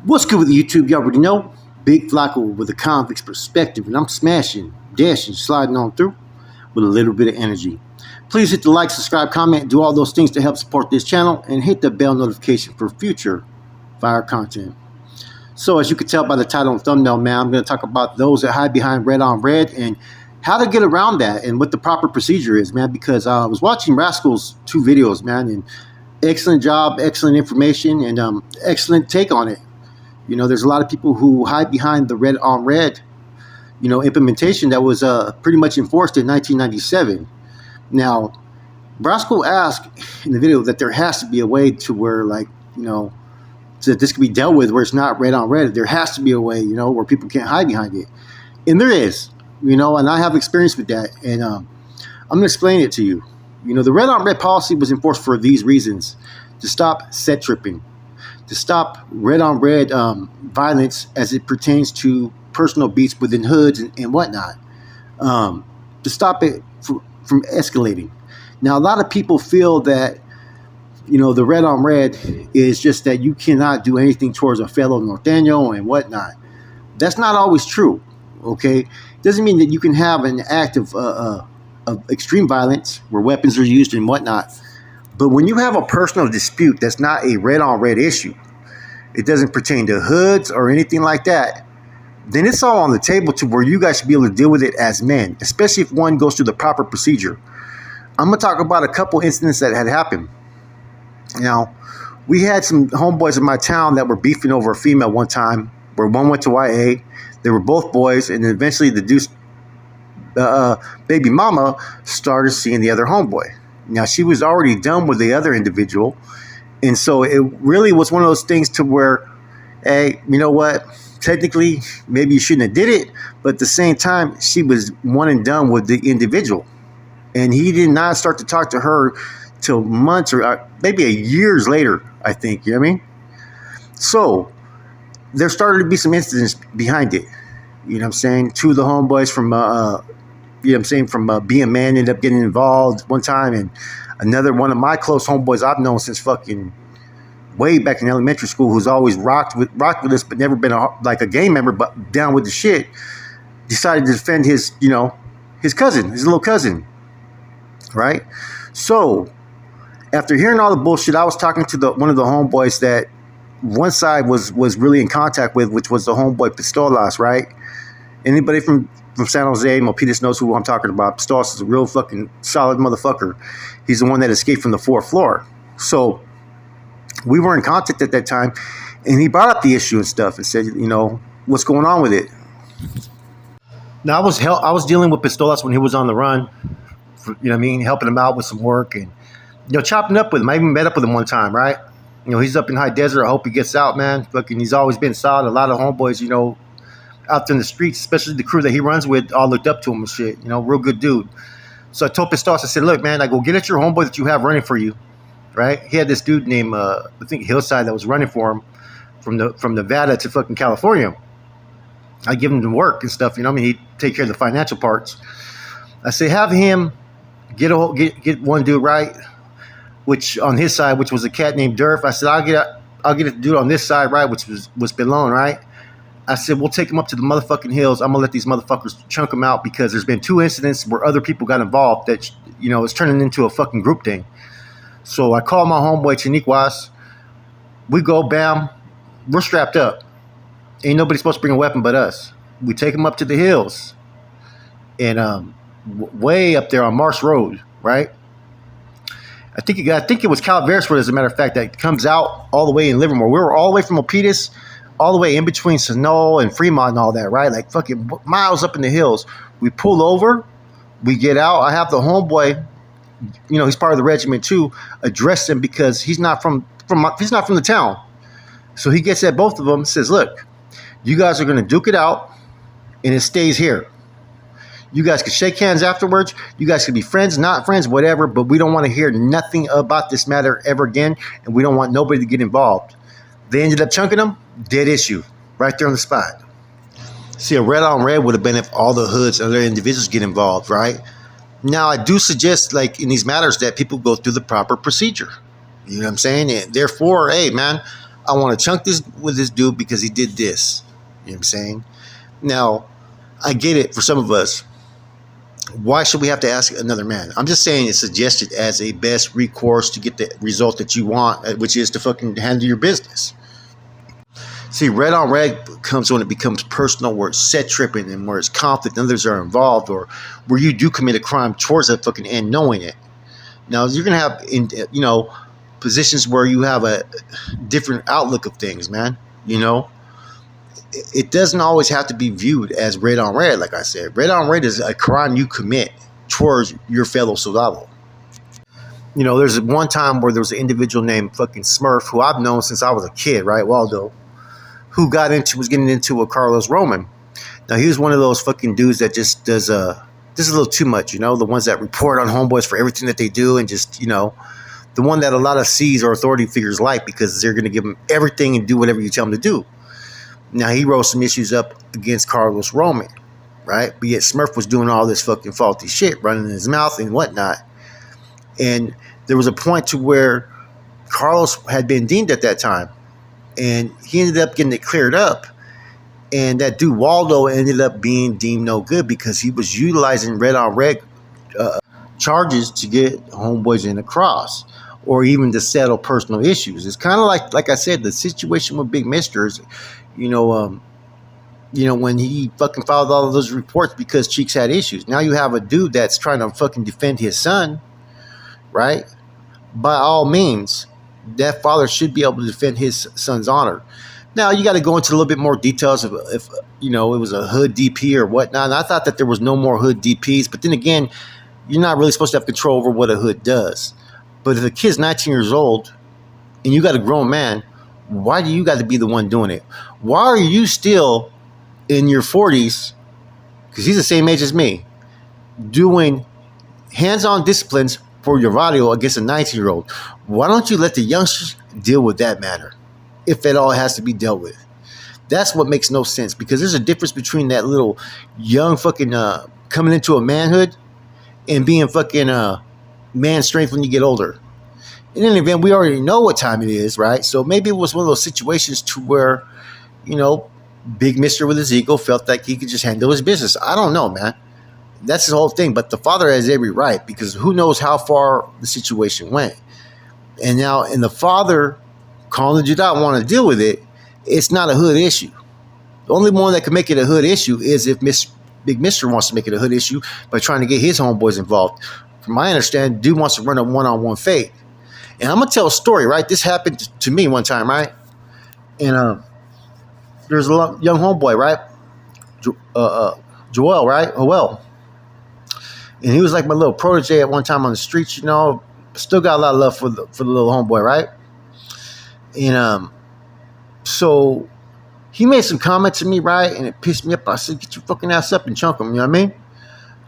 What's good with YouTube? You already know. Big Flacco with a convict's perspective, and I'm smashing, dashing, sliding on through with a little bit of energy. Please hit the like, subscribe, comment, do all those things to help support this channel, and hit the bell notification for future fire content. So, as you can tell by the title and thumbnail, man, I'm going to talk about those that hide behind red on red and how to get around that and what the proper procedure is, man, because I was watching Rascal's 2 videos, man, and excellent job, excellent information, and excellent take on it. You know, there's a lot of people who hide behind the red on red, implementation that was pretty much enforced in 1997. Now, Brasco asked in the video that there has to be a way to where, so that this can be dealt with where it's not red on red. There has to be a way, where people can't hide behind it. And there is, and I have experience with that. And I'm going to explain it to you. The red on red policy was enforced for these reasons: to stop set tripping, to stop red on red violence as it pertains to personal beats within hoods and whatnot, to stop it from escalating. Now, a lot of people feel that, the red on red is just that you cannot do anything towards a fellow Norteno and whatnot. That's not always true, okay? Doesn't mean that you can have an act of extreme violence where weapons are used and whatnot. But when you have a personal dispute that's not a red on red issue, it doesn't pertain to hoods or anything like that, then it's all on the table to where you guys should be able to deal with it as men, especially if one goes through the proper procedure. I'm going to talk about a couple incidents that had happened. Now, we had some homeboys in my town that were beefing over a female one time, where one went to YA. They were both boys, and then eventually the dude's baby mama started seeing the other homeboy. Now, she was already done with the other individual, and so it really was one of those things to where, hey, you know what? Technically, maybe you shouldn't have did it, but at the same time, she was one and done with the individual. And he did not start to talk to her till months or maybe years later, I think. You know what I mean? So there started to be some incidents behind it. You know what I'm saying? 2 of the homeboys from, from being man ended up getting involved one time. And another one of my close homeboys I've known since fucking way back in elementary school, who's always rocked with us, but never been a gang member, but down with the shit, decided to defend his cousin, his little cousin. Right? So after hearing all the bullshit, I was talking to one of the homeboys that one side was really in contact with, which was the homeboy Pistolas, right? Anybody from San Jose, Milpitas knows who I'm talking about. Pistolas is a real fucking solid motherfucker. He's the one that escaped from the 4th floor. So we were in contact at that time, and he brought up the issue and stuff and said, what's going on with it? Now, I was dealing with Pistolas when he was on the run, helping him out with some work and, chopping up with him. I even met up with him one time, right? He's up in High Desert. I hope he gets out, man. Fucking, he's always been solid. A lot of homeboys, out there in the streets, especially the crew that he runs with, all looked up to him and shit. Real good dude. So I told Pistolas, I said, look, man, I go get at your homeboy that you have running for you, right? He had this dude named, I think Hillside, that was running for him from Nevada to fucking California. I give him the work and stuff, he'd take care of the financial parts. I say, have him get one dude, right? Which on his side, which was a cat named Durf. I said, I'll get a dude on this side, right? Which was Belone, right? I said, we'll take him up to the motherfucking hills. I'm gonna let these motherfuckers chunk him out because there's been 2 incidents where other people got involved that it's turning into a fucking group thing. So I call my homeboy Chiniquas. We go, bam, we're strapped up. Ain't nobody supposed to bring a weapon but us. We take him up to the hills, and way up there on Marsh Road, right? I think it was Calaveras Road, as a matter of fact, that comes out all the way in Livermore. We were all the way from Milpitas, all the way in between Sonoma and Fremont and all that, right? Like fucking miles up in the hills. We pull over, we get out. I have the homeboy, he's part of the regiment too, address him because he's not from the town. So he gets at both of them and says, look, you guys are going to duke it out, and it stays here. You guys can shake hands afterwards. You guys can be friends, not friends, whatever, but we don't want to hear nothing about this matter ever again, and we don't want nobody to get involved. They ended up chunking them, dead issue, right there on the spot. See, a red on red would have been if all the hoods and other individuals get involved, right? Now, I do suggest, in these matters, that people go through the proper procedure. You know what I'm saying? And therefore, hey, man, I want to chunk this with this dude because he did this. You know what I'm saying? Now, I get it for some of us. Why should we have to ask another man? I'm just saying it's suggested as a best recourse to get the result that you want, which is to fucking handle your business. See, red on red comes when it becomes personal, where it's set tripping and where it's conflict and others are involved, or where you do commit a crime towards that fucking end knowing it. Now, you're going to have, positions where you have a different outlook of things, man. It doesn't always have to be viewed as red on red, like I said. Red on red is a crime you commit towards your fellow soldado. There's one time where there was an individual named fucking Smurf, who I've known since I was a kid, right, Waldo, who was getting into a Carlos Roman. Now, he was one of those fucking dudes that just does this is a little too much, the ones that report on homeboys for everything that they do, and just, the one that a lot of C's or authority figures like, because they're going to give them everything and do whatever you tell them to do. Now, he wrote some issues up against Carlos Roman, right? But yet Smurf was doing all this fucking faulty shit, running in his mouth and whatnot. And there was a point to where Carlos had been deemed at that time, and he ended up getting it cleared up. And that dude Waldo ended up being deemed no good because he was utilizing red on red charges to get homeboys in across, or even to settle personal issues. It's kind of like I said, the situation with Big Mister is, when he fucking filed all of those reports because Cheeks had issues. Now you have a dude that's trying to fucking defend his son, right? By all means, that father should be able to defend his son's honor. Now, you got to go into a little bit more details of if, it was a hood DP or whatnot. And I thought that there was no more hood DPs. But then again, you're not really supposed to have control over what a hood does. But if a kid's 19 years old and you got a grown man, why do you got to be the one doing it? Why are you still in your 40s, because he's the same age as me, doing hands-on disciplines for your radio against a 19-year-old? Why don't you let the youngsters deal with that matter, if at all has to be dealt with? That's what makes no sense, because there's a difference between that little young fucking coming into a manhood and being fucking man strength when you get older. In any event, we already know what time it is, right? So maybe it was one of those situations to where, Big Mister with his ego felt like he could just handle his business. I don't know, man. That's the whole thing. But the father has every right, because who knows how far the situation went. And the father calling the dude out, want to deal with it, it's not a hood issue. The only one that can make it a hood issue is if Big Mister wants to make it a hood issue by trying to get his homeboys involved. From my understanding, dude wants to run a one-on-one fight. And I'm going to tell a story, right? This happened to me one time, right? And there's a young homeboy, right? Joel, right? Joel. And he was like my little protege at one time on the streets, Still got a lot of love for the little homeboy, right? And so he made some comments to me, right? And it pissed me up. I said, get your fucking ass up and chunk him, you know what I mean?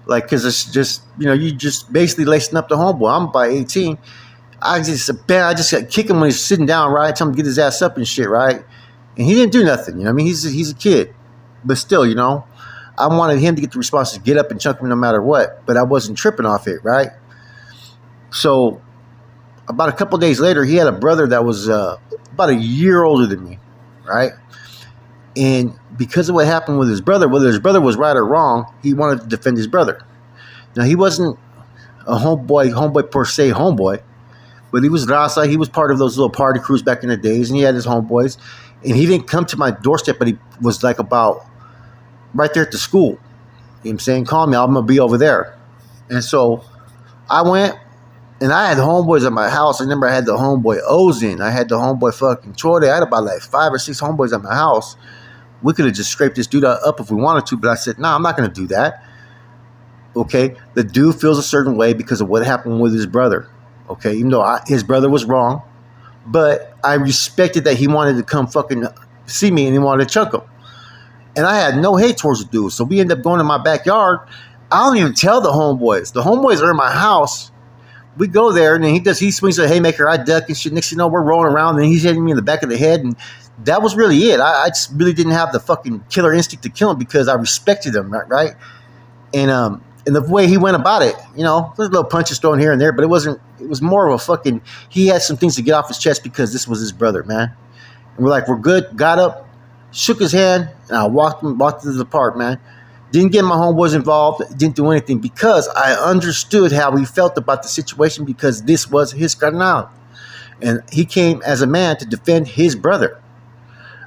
Like, because it's just, you just basically lacing up the homeboy. I'm about 18. I just got kick him when he's sitting down, right? Tell him to get his ass up and shit, right? And he didn't do nothing, you know what I mean? He's a kid. But still, I wanted him to get the response to get up and chunk him no matter what. But I wasn't tripping off it, right? So about a couple days later, he had a brother that was about a year older than me, right? And because of what happened with his brother, whether his brother was right or wrong, he wanted to defend his brother. Now, he wasn't a homeboy per se homeboy, but he was Rascal. He was part of those little party crews back in the days, and he had his homeboys. And he didn't come to my doorstep, but he was like about right there at the school. You know what I'm saying? Call me, I'm going to be over there. And so I went, and I had homeboys at my house. I remember I had the homeboy Ozin. I had the homeboy fucking Troy. I had about like 5 or 6 homeboys at my house. We could have just scraped this dude up if we wanted to, but I said, I'm not going to do that. Okay? The dude feels a certain way because of what happened with his brother. Okay? Even though his brother was wrong, but I respected that he wanted to come fucking see me and he wanted to chunk him. And I had no hate towards the dude. So we ended up going to my backyard. I don't even tell the homeboys. The homeboys are in my house. We go there, and then he swings a haymaker. I duck and shit. Next thing you know, we're rolling around, and he's hitting me in the back of the head. And that was really it. I just really didn't have the fucking killer instinct to kill him because I respected him, right? And the way he went about it, there's little punches thrown here and there, but it was more of a fucking, he had some things to get off his chest because this was his brother, man. And we're like, we're good. Got up, shook his hand, and I walked to the park, man. Didn't get my homeboys involved. Didn't do anything because I understood how he felt about the situation because this was his carnal. And he came as a man to defend his brother.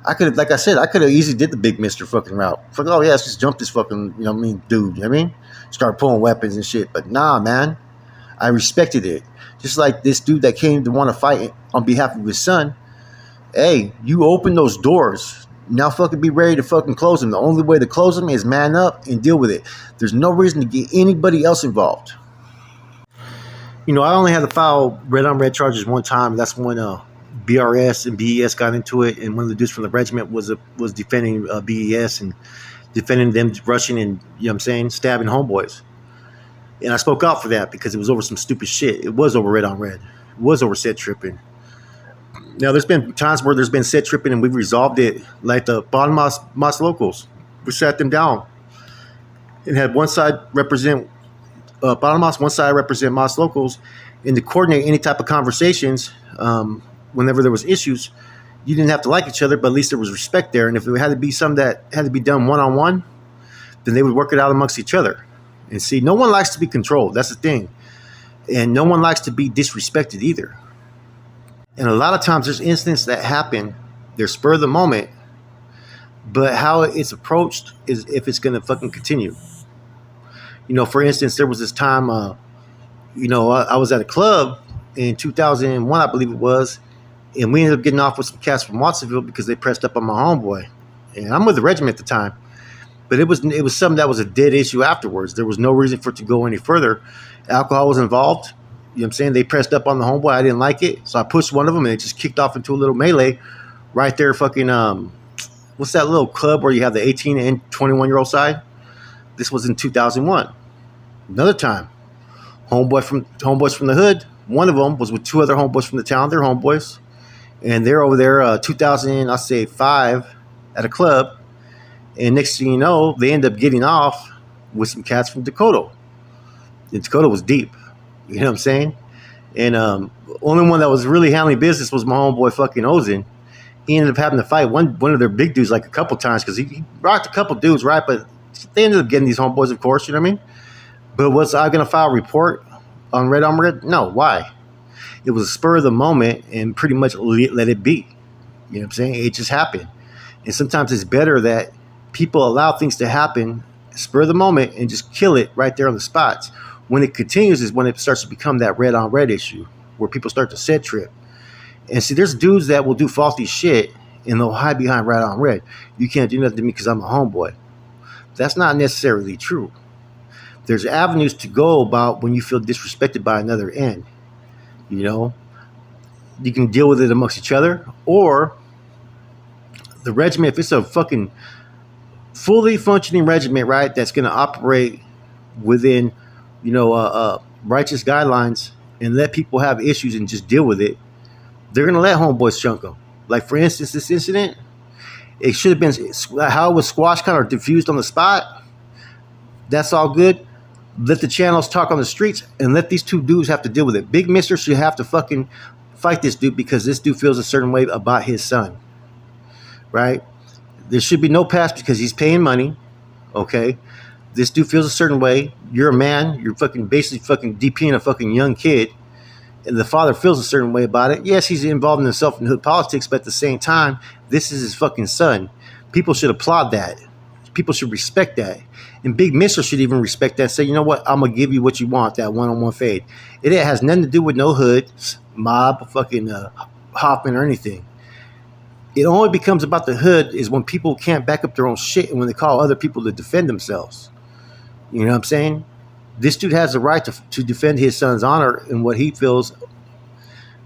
I could have, like I said, I could have easily did the big Mister fucking route. Fuck, oh yeah, let's just jump this fucking, you know what I mean, dude. You know what I mean? Start pulling weapons and shit. But nah, man. I respected it. Just like this dude that came to want to fight on behalf of his son. Hey, you open those doors. Now fucking be ready to fucking close them. The only way to close them is man up and deal with it. There's no reason to get anybody else involved. You know, I only had to file red on red charges one time. That's when BRS and BES got into it, and one of the dudes from the regiment was defending BES and defending them rushing and, you know what I'm saying, stabbing homeboys. And I spoke out for that because it was over some stupid shit. It was over red on red. It was over set tripping. Now, there's been times where there's been set tripping and we've resolved it, like the bottom Mas locals. We sat them down and had one side represent bottom Mas, one side represent Mas locals, and to coordinate any type of conversations whenever there was issues. You didn't have to like each other, but at least there was respect there. And if it had to be something that had to be done one-on-one, then they would work it out amongst each other. And see, no one likes to be controlled. That's the thing. And no one likes to be disrespected either. And a lot of times there's incidents that happen, they're spur of the moment, but how it's approached is if it's going to fucking continue. You know, for instance, there was this time, I was at a club in 2001, I believe it was, and we ended up getting off with some cats from Watsonville because they pressed up on my homeboy. And I'm with the regiment at the time. But it was something that was a dead issue afterwards. There was no reason for it to go any further. Alcohol was involved. You know what I'm saying? They pressed up on the homeboy. I didn't like it. So I pushed one of them and it just kicked off into a little melee right there. Fucking, what's that little club where you have the 18 and 21-year-old side? This was in 2001. Another time, homeboys from the hood. One of them was with two other homeboys from the town. They're homeboys. And they're over there 2005 at a club. And next thing you know, they end up getting off with some cats from Dakota. And Dakota was deep. You know what I'm saying? And only one that was really handling business was my homeboy fucking Ozen. He ended up having to fight one of their big dudes like a couple times because he rocked a couple dudes, right? But they ended up getting these homeboys, of course, you know what I mean? But was I going to file a report on red on red? No, why? It was a spur of the moment and pretty much let it be. You know what I'm saying? It just happened. And sometimes it's better that people allow things to happen, spur of the moment, and just kill it right there on the spots. When it continues is when it starts to become that red on red issue where people start to set trip. And see, there's dudes that will do faulty shit and they'll hide behind red on red. You can't do nothing to me because I'm a homeboy. That's not necessarily true. There's avenues to go about when you feel disrespected by another end. You know, you can deal with it amongst each other, or the regiment, if it's a fucking fully functioning regiment, right, that's going to operate within, righteous guidelines and let people have issues and just deal with it, they're going to let homeboys chunk them. Like, for instance, this incident, it should have been how it was squashed, kind of diffused on the spot. That's all good. Let the channels talk on the streets and let these two dudes have to deal with it. Big Mister should have to fucking fight this dude because this dude feels a certain way about his son. Right? There should be no pass because he's paying money. Okay? This dude feels a certain way. You're a man. You're fucking basically fucking DPing a fucking young kid. And the father feels a certain way about it. Yes, he's involved in himself in hood politics, but at the same time, this is his fucking son. People should applaud that. People should respect that. And Big Mister should even respect that. Say, you know what? I'm going to give you what you want, that one-on-one fade. It has nothing to do with no hood, mob, fucking Hoffman or anything. It only becomes about the hood is when people can't back up their own shit and when they call other people to defend themselves. You know what I'm saying? This dude has the right to defend his son's honor and what he feels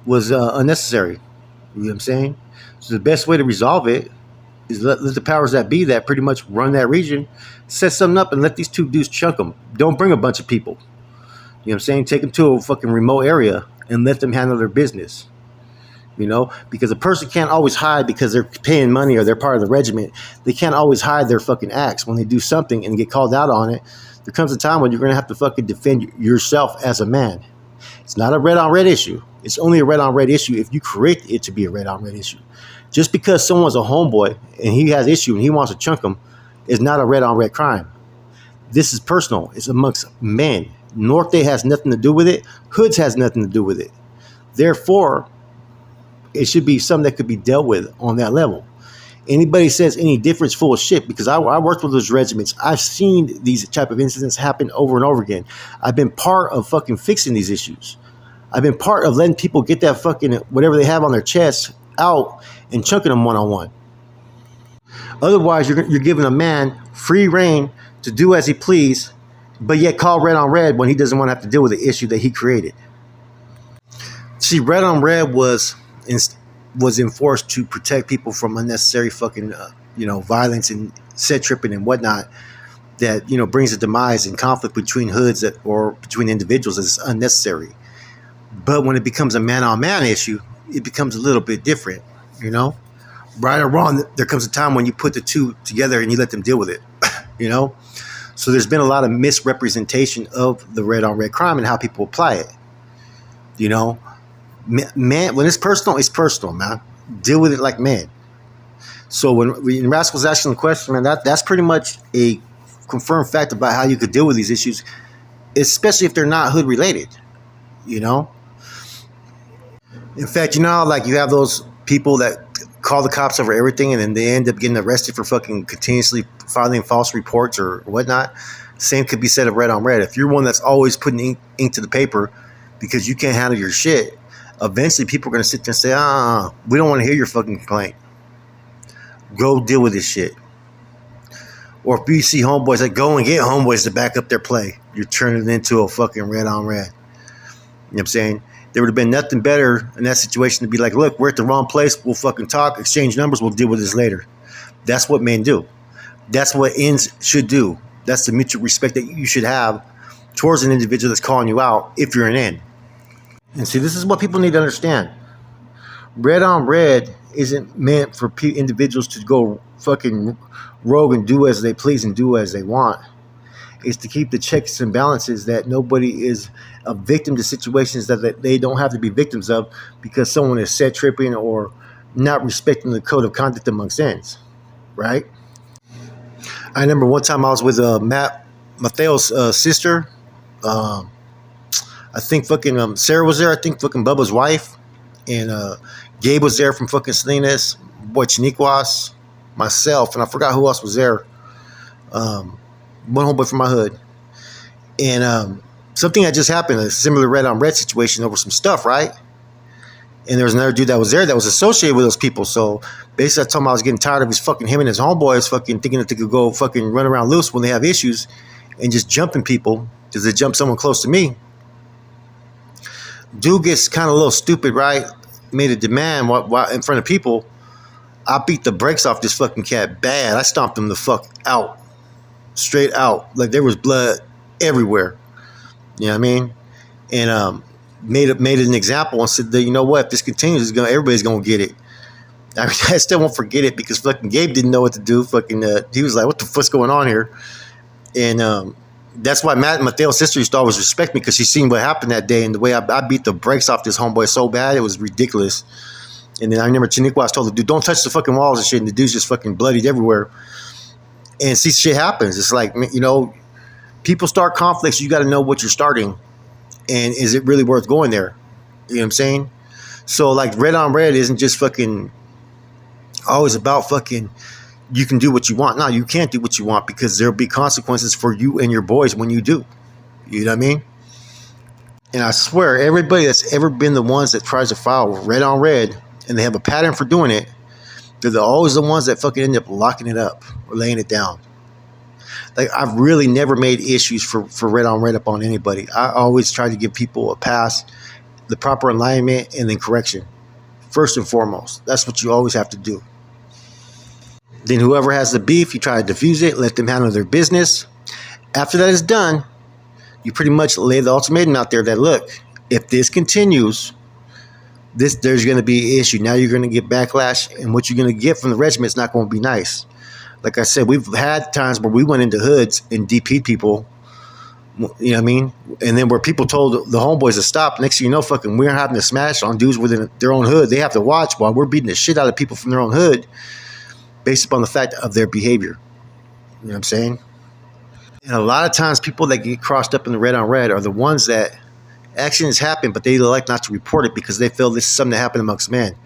was unnecessary. You know what I'm saying? So the best way to resolve it is let the powers that be that pretty much run that region set something up and let these two dudes chunk them. Don't bring a bunch of people. You know what I'm saying? Take them to a fucking remote area and let them handle their business. You know, because a person can't always hide because they're paying money or they're part of the regiment. They can't always hide their fucking acts. When they do something and get called out on it, there comes a time when you're going to have to fucking defend yourself as a man. It's not a red on red issue. It's only a red on red issue if you create it to be a red on red issue. Just because someone's a homeboy and he has issue and he wants to chunk them is not a red on red crime. This is personal. It's amongst men. Norte has nothing to do with it. Hoods has nothing to do with it. Therefore, it should be something that could be dealt with on that level. Anybody says any difference, full of shit, because I worked with those regiments. I've seen these type of incidents happen over and over again. I've been part of fucking fixing these issues. I've been part of letting people get that fucking whatever they have on their chest out and chunking them one-on-one. Otherwise, you're giving a man free reign to do as he please, but yet call red on red when he doesn't want to have to deal with the issue that he created. See, red on red was enforced to protect people from unnecessary fucking violence and set tripping and whatnot that brings a demise and conflict between hoods or between individuals that's unnecessary. But when it becomes a man-on-man issue, it becomes a little bit different. Right or wrong, there comes a time when you put the two together and you let them deal with it. So there's been a lot of misrepresentation of the red on red crime and how people apply it. Man, when it's personal, man. Deal with it like man. So when Rascal's asking the question, man, that's pretty much a confirmed fact about how you could deal with these issues, especially if they're not hood related. In fact, like you have those people that call the cops over everything and then they end up getting arrested for fucking continuously filing false reports or whatnot. Same could be said of red on red. If you're one that's always putting ink to the paper because you can't handle your shit, eventually people are going to sit there and say, we don't want to hear your fucking complaint. Go deal with this shit. Or if you see homeboys, like go and get homeboys to back up their play. You're turning it into a fucking red on red. You know what I'm saying? There would have been nothing better in that situation to be like, look, we're at the wrong place. We'll fucking talk, exchange numbers. We'll deal with this later. That's what men do. That's what ends should do. That's the mutual respect that you should have towards an individual that's calling you out if you're an end. And see, this is what people need to understand. Red on red isn't meant for individuals to go fucking rogue and do as they please and do as they want. It's to keep the checks and balances that nobody is a victim to situations that they don't have to be victims of because someone is set tripping or not respecting the code of conduct amongst ends, right? I remember one time I was with Mateo's sister. I think fucking Sarah was there. I think fucking Bubba's wife. And Gabe was there from fucking Salinas. Boy Chiniquas. Myself. And I forgot who else was there. One homeboy from my hood. And something had just happened. A similar red on red situation over some stuff, right? And there was another dude that was there that was associated with those people. So basically I told him I was getting tired of him and his homeboys fucking thinking that they could go fucking run around loose when they have issues and just jumping people because they jump someone close to me. Dude gets kind of a little stupid, right? Made a demand while in front of people. I beat the brakes off this fucking cat bad. I stomped him the fuck out. Straight out. Like there was blood everywhere. You know what I mean? And made an example and said that, you know what, if this continues, everybody's gonna get it. I mean, I still won't forget it because fucking Gabe didn't know what to do. Fucking he was like, what the fuck's going on here? And that's why Mateo's sister used to always respect me because she seen what happened that day and the way I beat the brakes off this homeboy so bad, it was ridiculous. And then I remember Chiniquas told the dude, don't touch the fucking walls and shit, and the dude's just fucking bloodied everywhere. And see, shit happens. It's like, people start conflicts, you got to know what you're starting. And is it really worth going there? You know what I'm saying? So like red on red isn't just fucking always about fucking you can do what you want. No, you can't do what you want because there'll be consequences for you and your boys when you do. You know what I mean? And I swear, everybody that's ever been the ones that tries to file red on red and they have a pattern for doing it, they're always the ones that fucking end up locking it up or laying it down. Like, I've really never made issues for red on red up on anybody. I always try to give people a pass, the proper alignment, and then correction. First and foremost. That's what you always have to do. Then whoever has the beef, you try to diffuse it, let them handle their business. After that is done, you pretty much lay the ultimatum out there that, look, if this continues, there's going to be an issue. Now you're going to get backlash, and what you're going to get from the regiment is not going to be nice. Like I said, we've had times where we went into hoods and DP'd people, You know what I mean? And then where people told the homeboys to stop, next thing you know, fucking we're having to smash on dudes within their own hood. They have to watch while we're beating the shit out of people from their own hood based upon the fact of their behavior. You know what I'm saying? And a lot of times people that get crossed up in the red on red are the ones that accidents happen, but they like not to report it because they feel this is something that happened amongst men.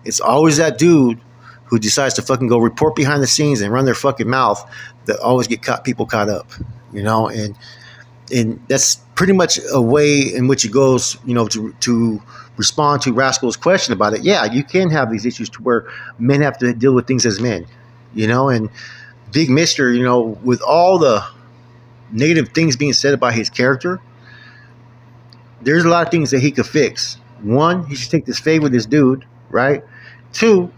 It's always that dude who decides to fucking go report behind the scenes and run their fucking mouth that always get people caught up, you know, and that's pretty much a way in which it goes, you know, to respond to Rascal's question about it. Yeah, you can have these issues to where men have to deal with things as men, you know, and Big Mister, you know, with all the negative things being said about his character, there's a lot of things that he could fix. One, he should take this fade with this dude, right? Two,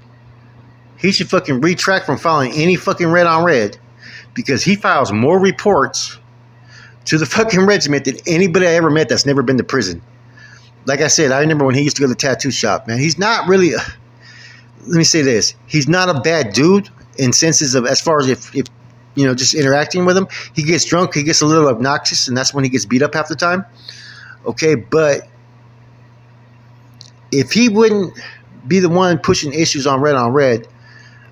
he should fucking retract from filing any fucking red on red because he files more reports to the fucking regiment than anybody I ever met that's never been to prison. Like I said, I remember when he used to go to the tattoo shop, man. He's not really, let me say this, he's not a bad dude in senses of as far as if you know, just interacting with him. He gets drunk, he gets a little obnoxious, and that's when he gets beat up half the time. Okay, but if he wouldn't be the one pushing issues on red,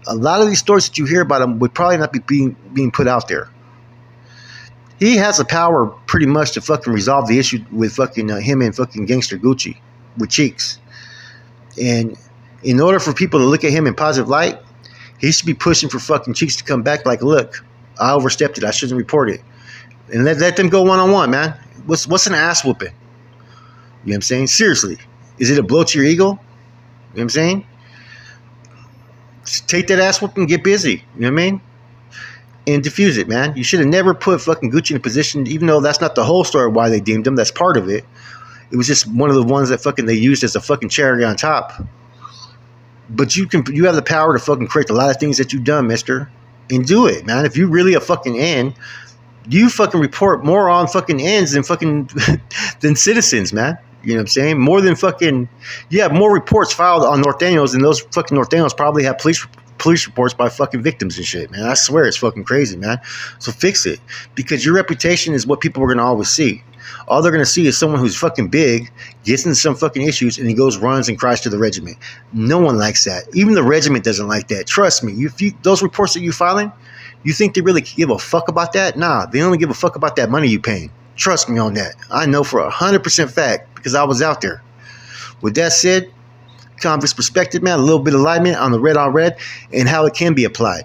a lot of these stories that you hear about him would probably not be being put out there. He has the power pretty much to fucking resolve the issue with fucking him and fucking Gangster Gucci with Cheeks. And in order for people to look at him in positive light, he should be pushing for fucking Cheeks to come back like, look, I overstepped it. I shouldn't report it. And let them go one-on-one, man. What's an ass whooping? You know what I'm saying? Seriously. Is it a blow to your ego? You know what I'm saying? Just take that ass whooping and get busy. You know what I mean? And diffuse it, man. You should have never put fucking Gucci in a position, even though that's not the whole story of why they deemed him. That's part of it. It was just one of the ones that fucking they used as a fucking cherry on top. But you have the power to fucking correct a lot of things that you've done, mister. And do it, man. If you really a fucking N, you fucking report more on fucking N's than fucking than citizens, man. You know what I'm saying? More than fucking, you have more reports filed on Nortenos than those fucking Nortenos probably have police reports by fucking victims and shit, man. I swear it's fucking crazy, man. So fix it. Because your reputation is what people are going to always see. All they're going to see is someone who's fucking big, gets into some fucking issues, and he goes, runs, and cries to the regiment. No one likes that. Even the regiment doesn't like that. Trust me. Those reports that you're filing, you think they really give a fuck about that? Nah, they only give a fuck about that money you paying. Trust me on that. I know for 100% fact because I was out there. With that said, convict's perspective, man, a little bit of alignment on the red on red and how it can be applied.